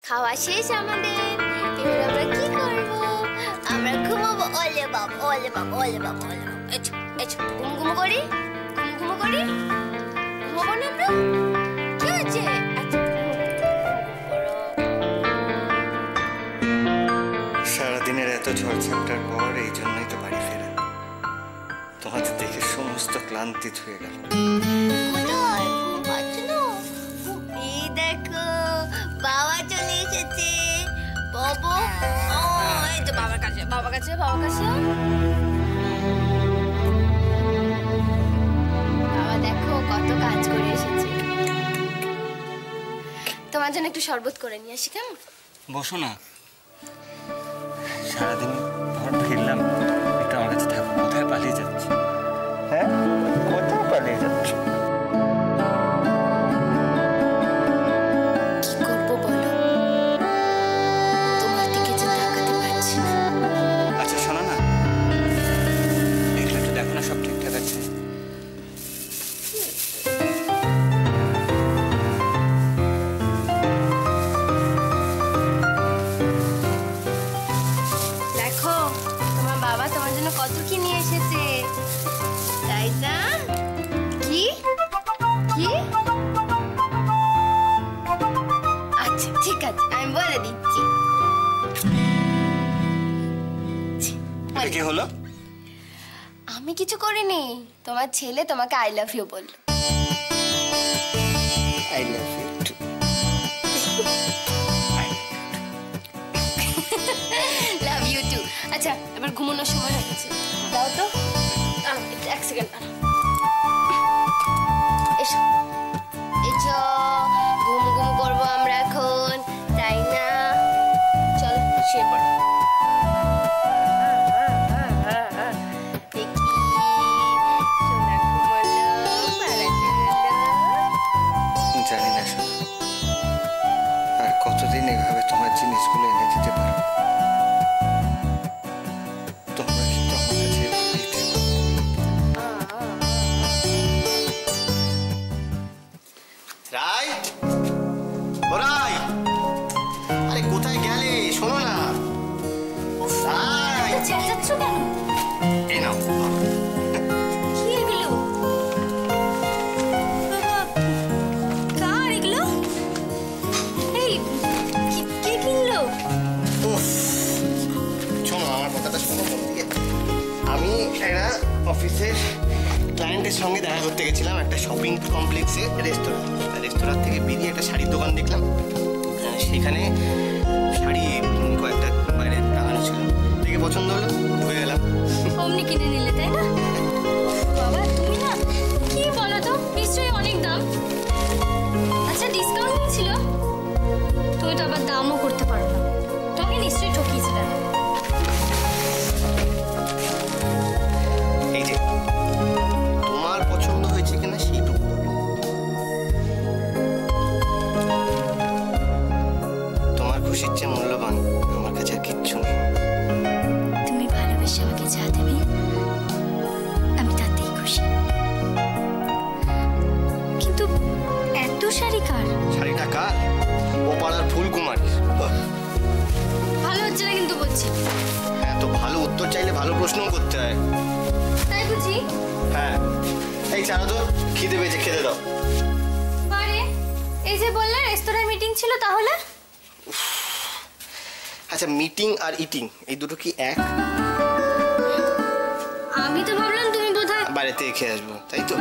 খাওয়া শেষ আমাদের। এবার আমরা কি করব? আমরা ঘুমাবো। ওলে বাবা, ওলে বাবা, ওলে বাবা, ওলে বাবা। এচো এচো, ঘুম করি, ঘুম করি। ঘুমাবো না আমরা? কি হচ্ছে? সারাদিনের এত ঝড়ঝাপটার পর এই জন্যই তো বাড়ি ফেরা। তোমাদের দেখে সমস্ত ক্লান্তি ধুয়ে গেল। কোথায় ঘুম পাচ্ছে না? এই দেখো বাবা চলে এসেছে। বাবা, এই তো বাবার কাছে, বাবার কাছে, বাবার কাছে। বাবা দেখো কত কাজ করে এসেছে। তোমার জন্য একটু শরবত করে নিয়ে আসি, কেমন? বসো না, সারাদিন পর ফিরলাম, একটু আমার কাছে থাকো। কোথায় পালিয়ে যাচ্ছ? হ্যাঁ, কোথায় পালিয়ে যাচ্ছ? কি করবো বলো, তোমার দিকে যে তাকাতে পারছি না। আচ্ছা শোনো না, এগুলো একটু দেখো না, সব ঠিকঠাক আছে? দেখো তোমার বাবা তোমার জন্য কত কি নিয়ে এসেছে, তাই না? কি কি? আচ্ছা ঠিক আছে, আমি বলে দিচ্ছি। কি হলো? আমি কিছু করিনি, তোমার ছেলে তোমাকে আই লাভ ইউ বলল। I love you too. Love you too. আচ্ছা এবার ঘুমানোর সময় হয়ে গেছে, দাও তো এক সেকেন্ড। এসো এসো, ঘুম ঘুম করবো আমরা এখন, তাই না? চলো শুয়ে পড়ো। জানি না শোনো, আর কতদিন এভাবে তোমার জিনিসগুলো এনে দিতে পারো। তোমরা কিন্তু আমার কাছে রাই, ও রাই, আরে কোথায় গেলে? শোনো না রাই। চেঁচাচ্ছ কেন? এই নাও। কি এগুলো? কার এগুলো? এই কে কিনলো? উফ, শোনো আমার কথাটা শোনো মন দিয়ে। আমি একটা অফিসের ক্লায়েন্টের সঙ্গে দেখা করতে গেছিলাম একটা শপিং কমপ্লেক্সে রেস্তোরাঁ থেকে বেরিয়ে একটা শাড়ির দোকান দেখলাম। সেখানে শাড়ি কয়েকটা বাইরে টাঙানো ছিল, দেখে পছন্দ হলো, ঢুকে গেলাম। অমনি কিনে নিলে, তাই না? বাবা তুমি না কি বলো তো, নিশ্চয়ই অনেক দাম। আচ্ছা ডিসকাউন্ট ছিল, তুমি তো আবার দামও করতে পারো না, তোমাকে নিশ্চয়ই ঠকিয়েছে। এই যে তোমার পছন্দ হয়েছে কিনা সেইটুকু বলো। তোমার খুশির চেয়ে মূল্যবান আমার কাছে আর কিচ্ছু নেই। তুমি ভালোবেসে আমাকে যা দেবে আমি তাতেই খুশি। কিন্তু এত শাড়ি কার? শাড়িটা কার? ও পাড়ার ফুলকুমারীর। ভালো হচ্ছে না কিন্তু বলছি। হ্যাঁ, তো ভালো উত্তর চাইলে ভালো প্রশ্নও করতে হয়। তাই বুঝি? হ্যাঁ, এই ছাড়ো তো, খিদে পেয়েছে, খেতে দাও। আরে এই যে বললে রেস্তোরাঁয় মিটিং ছিল, তাহলে? আচ্ছা মিটিং আর ইটিং এই দুটো কি এক? আমি তো ভাবলাম তুমি বোধহয় বাইরে থেকে খেয়ে আসবো, তাই তো?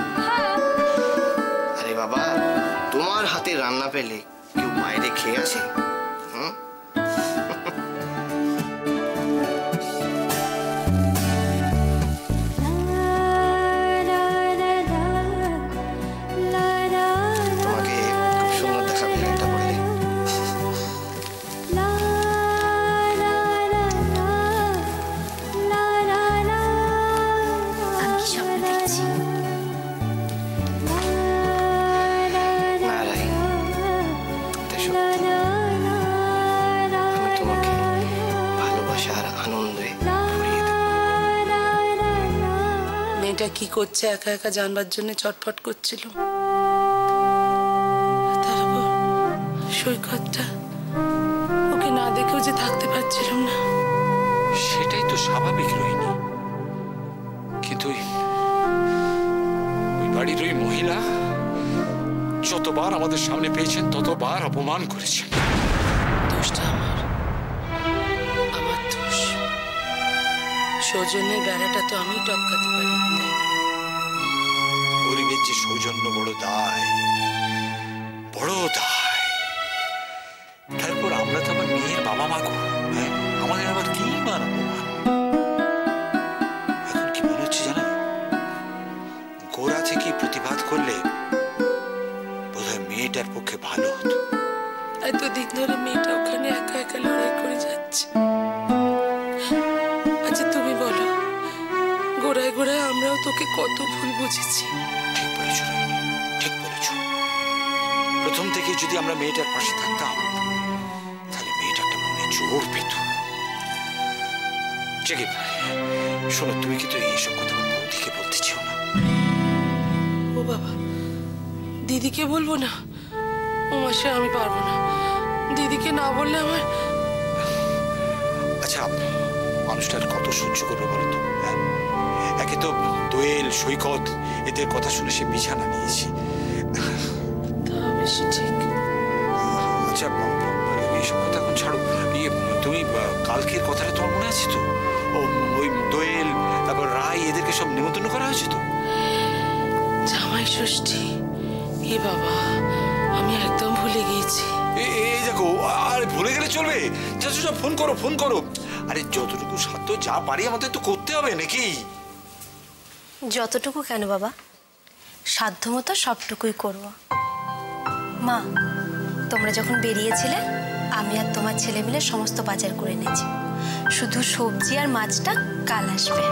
আরে বাবা, তোমার হাতে রান্না পেলে কেউ বাইরে খেয়ে আসে? হুম, তোমাকে খুব সুন্দর দেখাবে এটা পড়লে। আমি কি স্বপ্ন দেখছি? না রাই, এটা সত্যি। আমি তোমাকে ভালোবাসা আর আনন্দে ভরিয়ে দেব। মেয়েটা কি করছে একা একা জানবার জন্য চটপট করছিল। তারপর সৈকতটা বুঝে থাকতে পারছিলাম না। সেটাই তো স্বাভাবিক রোহিণী, কিন্তু ওই বাড়ির ওই মহিলা যতবার আমাদের সামনে পেয়েছেন ততবার অপমান করেছেন। দোষটা আমার দোষ। সৌজন্যের বেড়াটা তো আমি টপকাতে পারি, তাই না? গরিবের যে সৌজন্য বড় দায়, বড় দায়। তারপর আমরা তো আমার মেয়ের বাবা মা গো, আমাদের আবার কি মান অপমান। এখন কি মনে হচ্ছে জানো, গোড়া থেকে প্রতিবাদ করলে বোধহয় মেয়েটার পক্ষে ভালো হতো। এতদিন ধরে মেয়েটা ওখানে একা একা লড়াই করে যাচ্ছে। আচ্ছা তুমি বলো, গোড়ায় গোড়ায় আমরাও তোকে কত ভুল বুঝেছি। ঠিক বলেছ রোহিণী, ঠিক বলেছ। প্রথম থেকে যদি আমরা মেয়েটার পাশে থাকতাম তাহলে মেয়েটা একটা মনে জোর পেত। জেগে শোনো, তুমি কিন্তু এইসব কথা বৌদিকে বলতে চাও না? ও বাবা, দিদিকে বলবো না? ও মাসে আমি পারবো না, দিদিকে না বললে আমার। আচ্ছা, মানুষটার কত সহ্য করবে বলো তো? একে তো দোয়েল, সৈকত এদের কথা শুনে সে বিছানা নিয়েছে। তা বেশি ঠিক। আচ্ছা এইসব কথা এখন ছাড়ো। তুমি কালকের কথাটা তোমার মনে আছে তো? ওই দোয়েল, তারপর রায়, এদেরকে সব নিমন্ত্রণ করা হয়েছে তো? জামাই ষষ্ঠী, এ বাবা আমি একদম ভুলে গিয়েছি। এই দেখো, আরে ভুলে গেলে চলবে? যা ফোন করো, ফোন করো। আরে যতটুকু সাধ্য যা পারি আমাদের তো করতে হবে নাকি? যতটুকু কেন বাবা, সাধ্যমতো সবটুকুই করব। মা, তোমরা যখন বেরিয়েছিলে আমি আর তোমার ছেলে মিলে সমস্ত বাজার করে এনেছি। শুধু সবজি আর মাছটা কাল আসবে।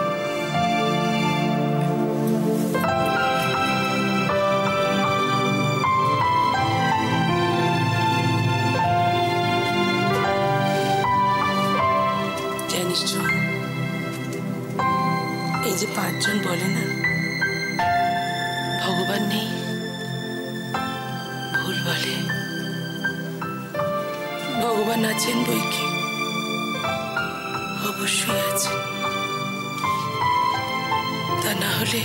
জানিস তো, এই যে 5 জন বলে না ভগবান নেই, ভুল বলে। ভগবান আছেন বই কি, অবশ্যই আছেন। তা না হলে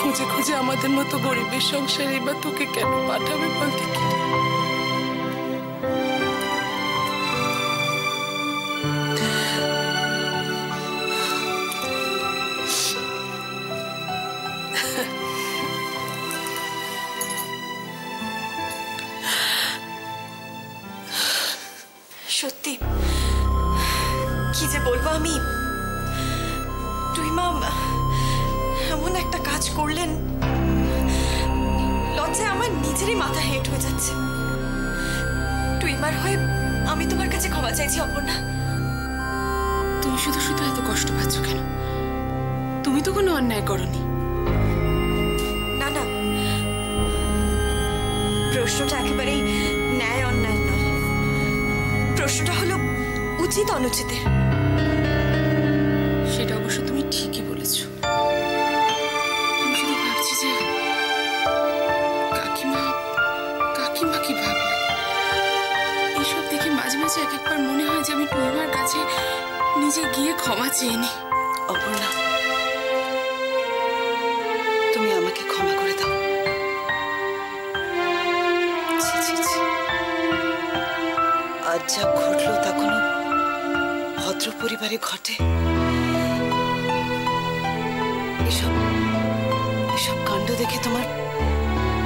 খুঁজে খুঁজে আমাদের মতো গরিবের সংসারে বা তোকে কেন পাঠাবে বলতে কি? সত্যি কি যে বলবো আমি, টুইমা এমন একটা কাজ করলেন, লজ্জায় আমার নিজেরই মাথা হেঁট হয়ে যাচ্ছে। টুইমার হয়ে আমি তোমার কাছে ক্ষমা চাইছি অপর্ণা। তুমি শুধু শুধু এত কষ্ট পাচ্ছ কেন? তুমি তো কোনো অন্যায় করনি। না না, প্রশ্নটা একেবারেই ন্যায় অন্যায় নয়। প্রশ্নটা হলো উচিত অনুচিতের। সেটা অবশ্য তুমি ঠিকই বলেছ। আমি শুধু ভাবছি যে কাকিমা কি ভাবলো। এইসব দেখে মাঝে মাঝে এক একবার মনে হয় যে আমি টুইমার কাছে নিজে গিয়ে ক্ষমা চেয়ে নিই। অপর্ণা, তুমি আমাকে ক্ষমা করে দাও। আজ যা ঘটলো তা কোনো ভদ্র পরিবারে ঘটে? এসব কাণ্ড দেখে তোমার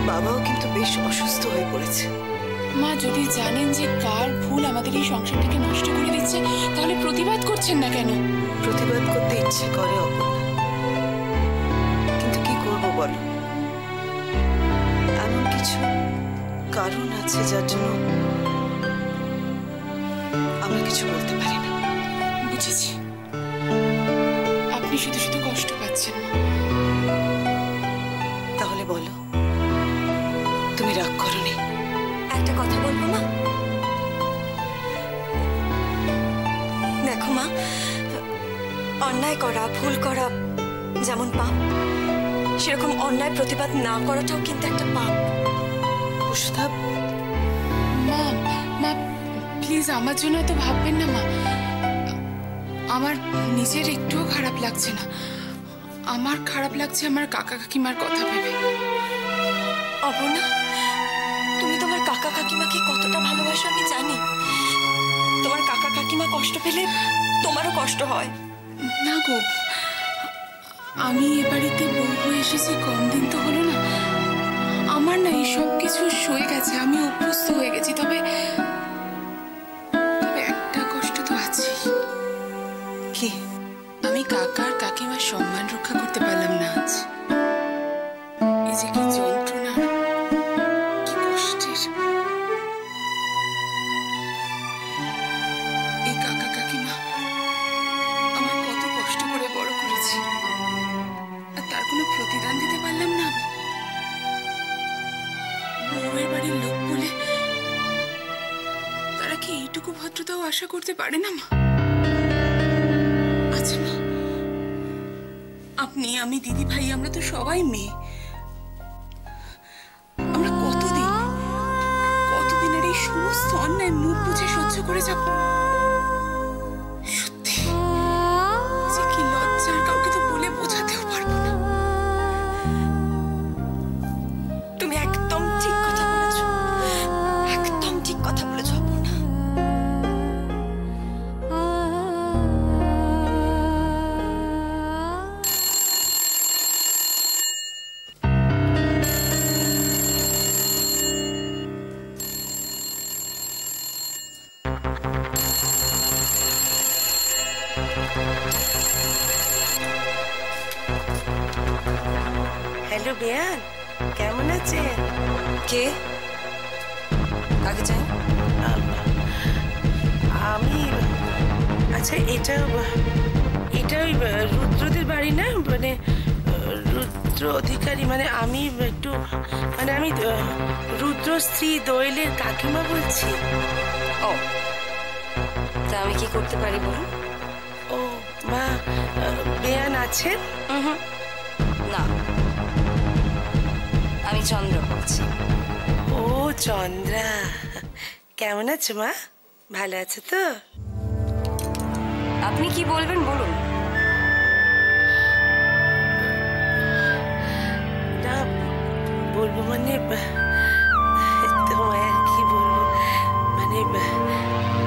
বাবাও কিন্তু বেশ অসুস্থ হয়ে পড়েছে। মা যদি জানেন যে কার ভুল আমাদের এই সংসারটাকে নষ্ট করে দিচ্ছে, তাহলে প্রতিবাদ করছেন না কেন? প্রতিবাদ করতে ইচ্ছে করে অপর্ণা, কিন্তু কি করবো বলো? এমন কিছু কারণ আছে যার জন্য আমরা কিছু বলতে পারি না। বুঝেছি, আপনি শুধু শুধু কষ্ট পাচ্ছেন। তাহলে বলো, তুমি রাগ করোনি? একটা কথা বলবো মা? দেখো মা, অন্যায় করা, ভুল করা যেমন পাপ, সেরকম অন্যায় প্রতিবাদ না করাটাও কিন্তু একটা পাপ। বসুধা, মা মা প্লিজ আমার জন্য তো ভাববেন না মা। আমার নিজের একটুও খারাপ লাগছে না। আমার খারাপ লাগছে আমার কাকা কাকিমার কথা ভেবে। অপর্ণা, তুমি তোমার কাকা কাকিমাকে কতটা ভালোবাসো আমি জানি। তোমার কাকা কাকিমা কষ্ট পেলে তোমারও কষ্ট হয়। না গো, আমি এ বাড়িতে বউ হয়ে এসেছি কম দিন তো হলো না। আমার না এই সব কিছু সয়ে গেছে, আমি অভ্যস্ত হয়ে গেছি। তবে একটা কষ্ট তো আছেই। কি? আমি কাকার কাকিমার সম্মান রক্ষা করতে পারলাম না আজ। এই যে কি যন্ত্রণা, কি কষ্টের। এই কাকা কাকিমা আমার কত কষ্ট করে বড় করেছি, আর তার কোনো প্রতিদান দিতে পারলাম না আমি। বউয়ের বাড়ির লোক বলে তারা কি এইটুকু ভদ্রতাও আশা করতে পারে না মা? আচ্ছা মা, আপনি, আমি, দিদি ভাই, আমরা তো সবাই মেয়ে। আমরা কতদিনের এই সমস্ত অন্যায় মুখ বুঝে সহ্য করে যাব? সত্যি যে কি লজ্জার, কাউকে তো বলে বোঝাতেও পারবো না। তুমি একদম ঠিক কথা বলেছ, একদম ঠিক কথা বলেছ অপর্ণা। হ্যালো বেয়ান, কেমন আছেন? কে? কাকে চাই? আমি, আচ্ছা এটা ওই রুদ্রদের বাড়ি না? মানে রুদ্র অধিকারী, মানে আমি একটু, মানে আমি রুদ্র স্ত্রী দোয়েলের কাকিমা বলছি। ও, তা আমি কি করতে পারি বলুন? ও মা, বেয়ান আছেন? না, আমি চন্দ্র বলছি। ও চন্দ্রা, কেমন আছো মা? ভালো আছো তো? আপনি কি বলবেন বলুন। না বলবো মানে, তোমায় আর কি বলবো, মানে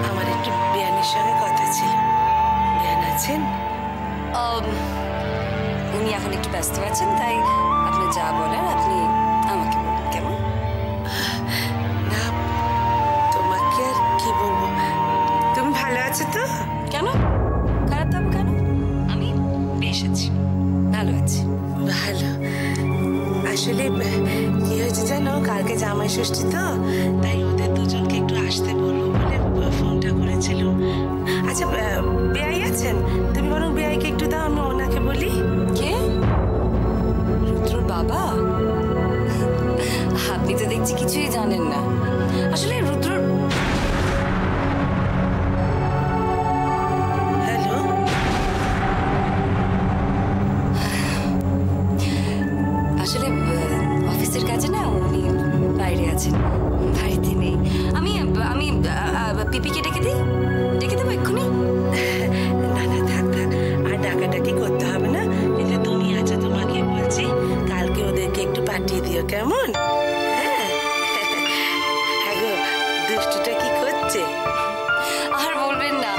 আমার একটু বেয়ানের সঙ্গে কথা ছিল। বেয়ান আছেন? উনি এখন একটু ব্যস্ত আছেন, তাই আপনি যা বলেন আপনি আমাকে বলুন, কেমন? না তোমাকে আর কি বলবো, তুমি ভালো আছো তো? কেন খারাপ থাকবো কেন? আমি বেশ আছি, ভালো আছি। ভালো। আসলে কি হয়েছে জানো, কালকে জামাই ষষ্ঠী তো, তাই ওদের দুজনকে একটু আসতে বলবো বলে ফোনটা করেছিলাম। আচ্ছা বেয়াই আছেন? তুমি বরং বেয়াইকে একটু দাও, আমি ওনাকে বলি। কে? রুদ্রর বাবা? আপনি তো দেখছি কিছুই জানেন না। আসলে রুদ্রর, হ্যালো, আসলে অফিসের কাজে না উনি বাইরে আছেন, বাড়িতে নেই। আমি পিপিকে ডেকে দেবো এক্ষুনি। না না থাক থাক, আর ডাকাডাকি করতে হবে না। কিন্তু তুমি আছো, তোমাকে বলছি কালকে ওদেরকে একটু পাঠিয়ে দিও, কেমন? হ্যাঁ গো, দুষ্টুটা কি করছে? আর বলবেন না,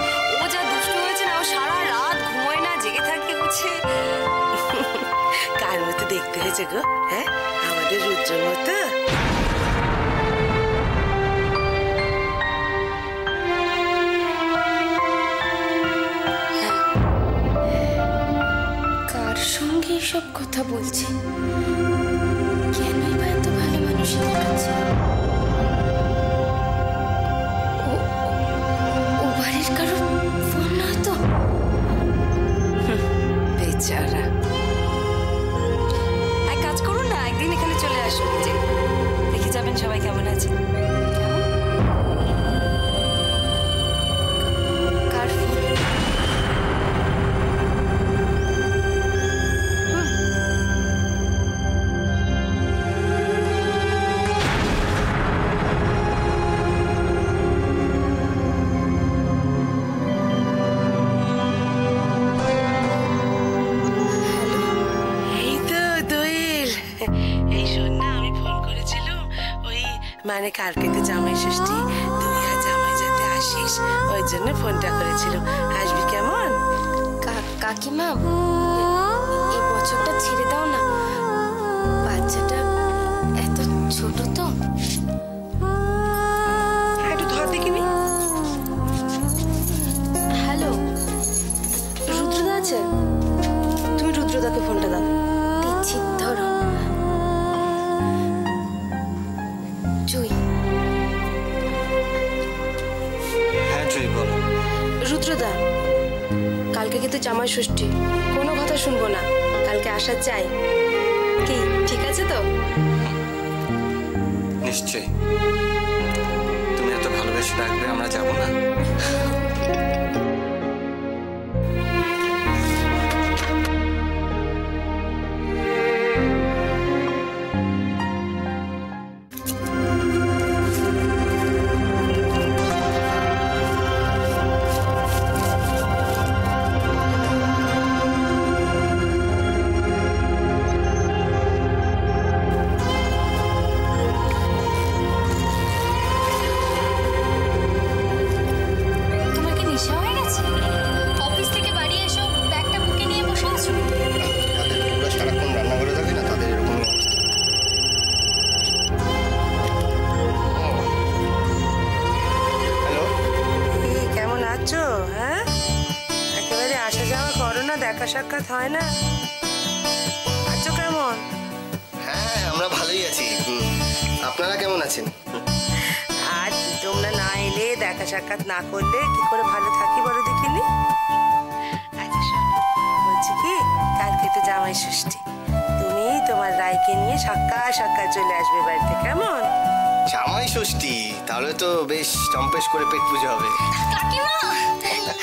ও যা দুষ্টু হয়েছে না, ও সারা রাত ঘুমোয় না, জেগে থাকে হচ্ছে। কার মতো দেখতে হয়েছে গো? হ্যাঁ, আমাদের রুদ্রর মতো। কার সঙ্গে এসব কথা বলছে? কেনই বা এত ভালো মানুষ দেখাচ্ছে? ও বাড়ির কারোর ফোন নয় তো? বেচারা। এক কাজ করুন না, একদিন এখানে চলে আসুন যে মানে কালকে তো জামাই ষষ্ঠী, তুই আর জামাই যাতে আসিস ওই জন্য ফোনটা করেছিল। আসবি কেমন? কাকিমা এই বছরটা ছেড়ে দাও না, বাচ্চাটা এত ছোট তো। একটু ধর দেখিনি। হ্যালো, রুদ্রদা আছে? তুমি রুদ্রদাকে ফোনটা দাও। দিচ্ছি, ধরো। জুই। হ্যাঁ জুই বল। রুদ্রদা, কালকে কিন্তু জামাই ষষ্ঠী, কোনো কথা শুনবো না, কালকে আসা চাই। কি ঠিক আছে তো? নিশ্চয়ই, তুমি এত ভালোবেসে ডাকবে, আমরা যাবো না? দেখা সাক্ষাৎ হয় না, আছো কেমন? হ্যাঁ আমরা ভালোই আছি, আপনারা কেমন আছেন? আর তোমরা না এলে, দেখা সাক্ষাৎ না করলে কি করে ভালো থাকি বলো দেখিনি? আচ্ছা শোনো, বলছি কি কালকে তো জামাই ষষ্ঠী, তুমি তোমার রায়কে নিয়ে সকাল সকাল চলে আসবে বাড়িতে, কেমন? জামাই ষষ্ঠী, তাহলে তো বেশ চম্পেশ করে পেট পুজো হবে। কাকিমা,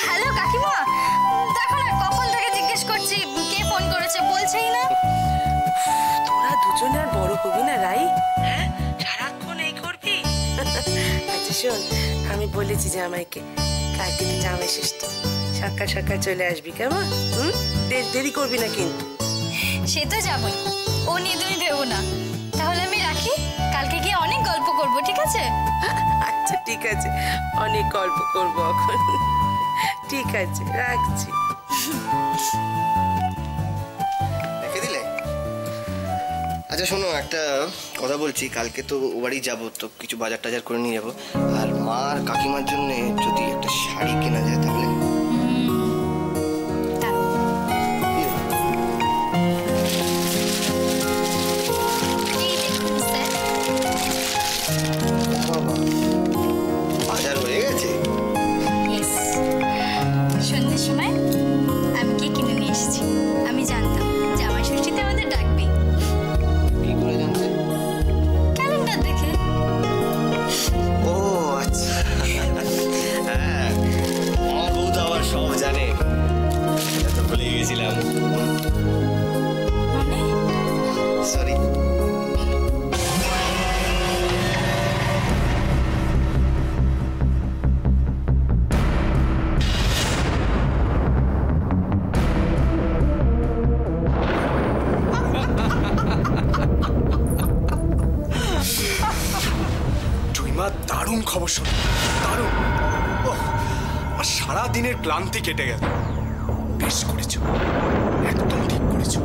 হ্যালো কাকিমা, দেখো না কখন থেকে জিজ্ঞেস করছি কে ফোন করেছে, বলছেই না। তোরা দুজনে আর বড় হবি না রাই? হ্যাঁ, সারাক্ষণ এই করবি? আচ্ছা শোন, আমি বলেছি জামাইকে কালকে তো জামাই ষষ্ঠী, সকাল সকাল চলে আসবি, কেমন? দেরি করবি না কিন্তু। সে তো যাবই, ও নিয়ে তুমি ভেবো না। তাহলে আমি রাখি, কালকে গিয়ে অনেক গল্প করবো, ঠিক আছে? আচ্ছা ঠিক আছে, অনেক গল্প করবো এখন। ঠিক আছে, রাখছি। রেখে দিলে? আচ্ছা শোনো, একটা কথা বলছি, কালকে তো ও বাড়ি যাবো, তো কিছু বাজার টাজার করে নিয়ে যাবো, আর মা আর কাকিমার জন্য যদি একটা শাড়ি কেনা যায় তাহলে। বাজার হয়ে গেছে? সন্ধ্যের সময় আমি কি কিনে নিয়ে এসেছি। আমি জানতাম জামাই ষষ্ঠীতে আমাদের ডাকবে। কি করে জানতে? ক্যালেন্ডার দেখে। ও আচ্ছা, হ্যাঁ আমার বউ তো আবার সব জানে, এটা তো ভুলে গেছিলাম, মানে সরি। দারুণ খবর শোনো, দারুণ। আমার সারা দিনের ক্লান্তি কেটে গেল। বেশ করেছো, একদম ঠিক করেছো,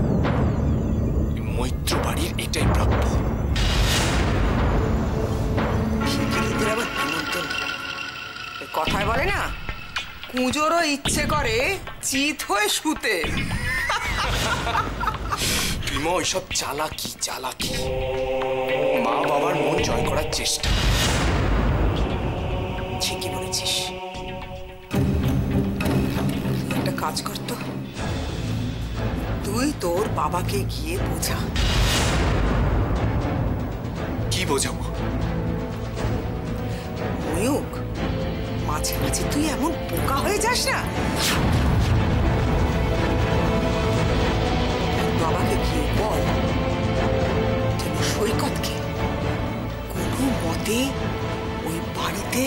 মৈত্র বাড়ির এটাই প্রাপ্য। কথায় বলে না, কুঁজোরও ইচ্ছে করে চিত হয়ে শুতে। প্রিমো, ওইসব চালাকি চালাকি, মা বাবার মন জয় করার চেষ্টা। ঠিকই বলেছিস। একটা কাজ করতো, তুই তোর বাবাকে গিয়ে বোঝা। কি বোঝাবো? ময়ূক, মাঝে মাঝে তুই এমন বোকা হয়ে যাস না। বাবাকে গিয়ে বল যেন সৈকতকে কোনো মতে ওই বাড়িতে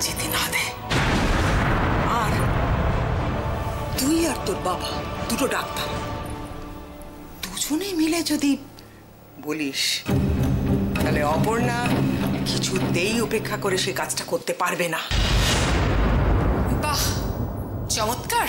যেতে না দেয়। আর তুই আর তোর বাবা দুটো ডাক্তার, দুজনে মিলে যদি বলিস, তাহলে অপর্ণা কিছুতেই উপেক্ষা করে সে কাজটা করতে পারবে না। বাহ, চমৎকার।